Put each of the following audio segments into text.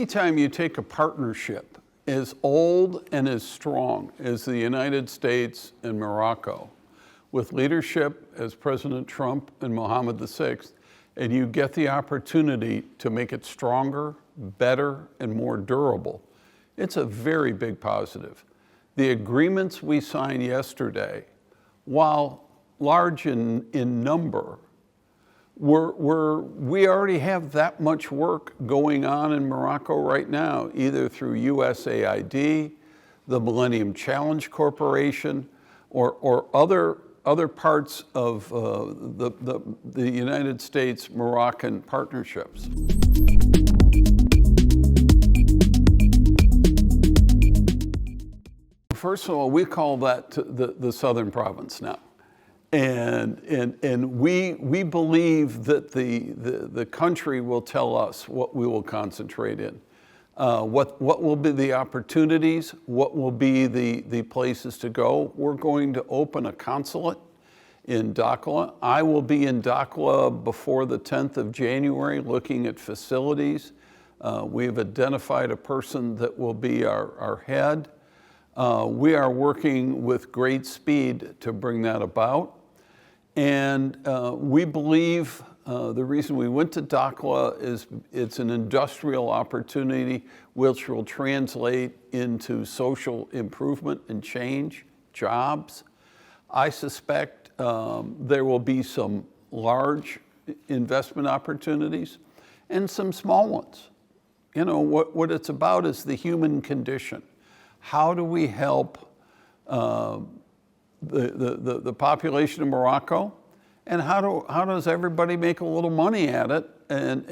anytime you take a partnership as old and as strong as the United States and Morocco, with leadership as President Trump and Mohammed VI, and you get the opportunity to make it stronger, better, and more durable, it's a very big positive. The agreements we signed yesterday, while large in number, we already have that much work going on in Morocco right now, either through USAID, the Millennium Challenge Corporation, or other parts of the United States-Moroccan partnerships. First of all, we call that the Southern Province now. And we believe that the country will tell us what we will concentrate in, what will be the opportunities, what will be the places to go. We're going to open a consulate in Dakhla. I will be in Dakhla before the 10th of January looking at facilities. We have identified a person that will be our head. We are working with great speed to bring that about. And we believe the reason we went to Dakhla is it's an industrial opportunity which will translate into social improvement and change, jobs. I suspect there will be some large investment opportunities and some small ones. You know, what it's about is the human condition. How do we help the population of Morocco, and how does everybody make a little money at it and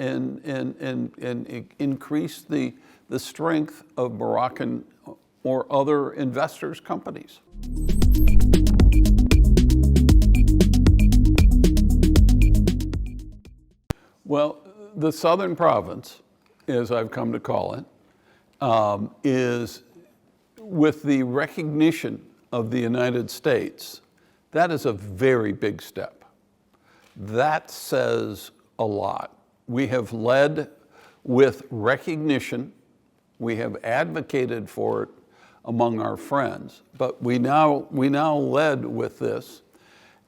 increase the strength of Moroccan or other investors' companies? Well, the Southern Province, as I've come to call it, is with the recognition of the United States. That is a very big step. That says a lot. We have led with recognition. We have advocated for it among our friends, but we now led with this,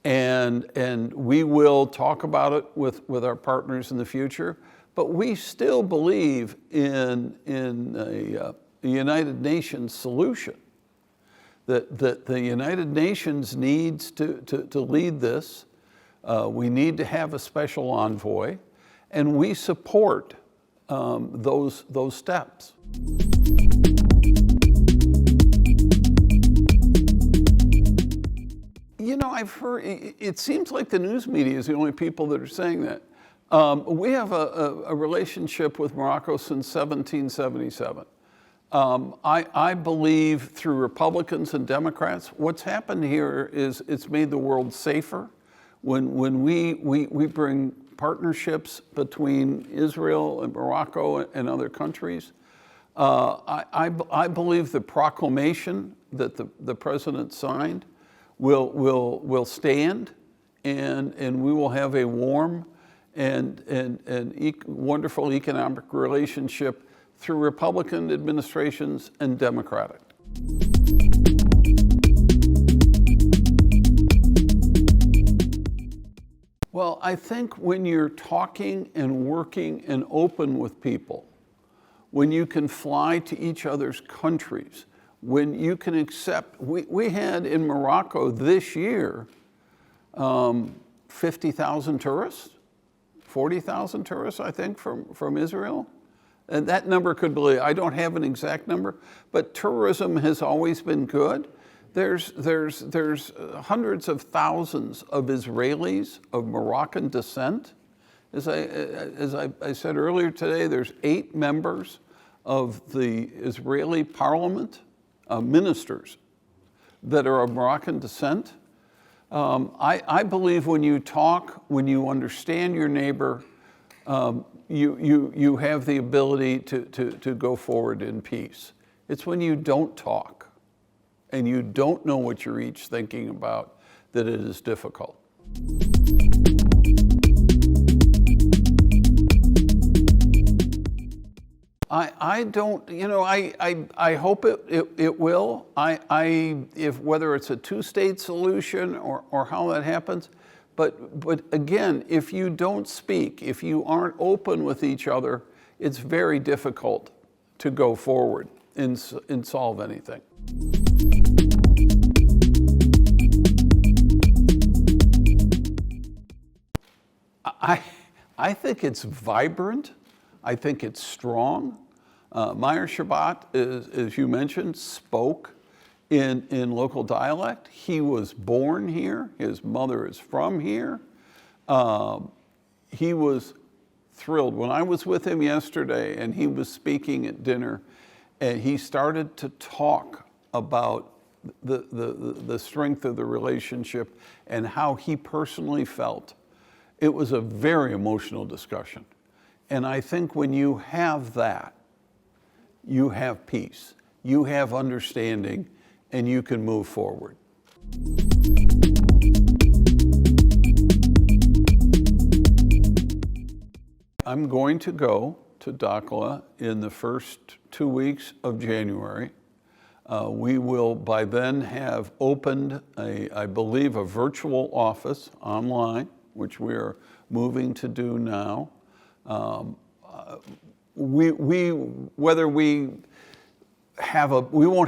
and we will talk about it with our partners in the future. But we still believe in a United Nations solution. That the United Nations needs to lead this. We need to have a special envoy, and we support those steps. You know, I've heard, it seems like the news media is the only people that are saying that. We have a relationship with Morocco since 1777. I believe through Republicans and Democrats, what's happened here is it's made the world safer. When we bring partnerships between Israel and Morocco and other countries, I believe the proclamation that the president signed will stand, and we will have a warm and wonderful economic relationship through Republican administrations and Democratic. Well, I think when you're talking and working and open with people, when you can fly to each other's countries, when you can accept, we had in Morocco this year 50,000 tourists, 40,000 tourists, I think, from Israel. And that number could be, I don't have an exact number, but tourism has always been good. There's hundreds of thousands of Israelis of Moroccan descent. As I said earlier today, there's 8 members of the Israeli parliament, ministers, that are of Moroccan descent. I believe when you talk, when you understand your neighbor, you have the ability to go forward in peace. It's when you don't talk and you don't know what you're each thinking about that it is difficult. I don't, you know, I hope it will. If whether it's a two-state solution or how that happens, but again, if you don't speak, if you aren't open with each other, it's very difficult to go forward and solve anything. I think it's vibrant. I think it's strong. Meyer Shabbat, as you mentioned, spoke in local dialect. He was born here. His mother is from here. He was thrilled. When I was with him yesterday and he was speaking at dinner, and he started to talk about the strength of the relationship and how he personally felt. It was a very emotional discussion. And I think when you have that, you have peace, you have understanding, and you can move forward. I'm going to go to Dakhla in the first 2 weeks of January. We will by then have opened, I believe, a virtual office online, which we are moving to do now. We won't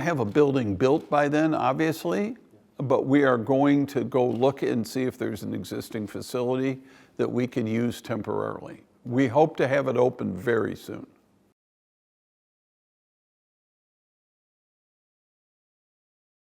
have a building built by then, obviously, but we are going to go look and see if there's an existing facility that we can use temporarily. We hope to have it open very soon.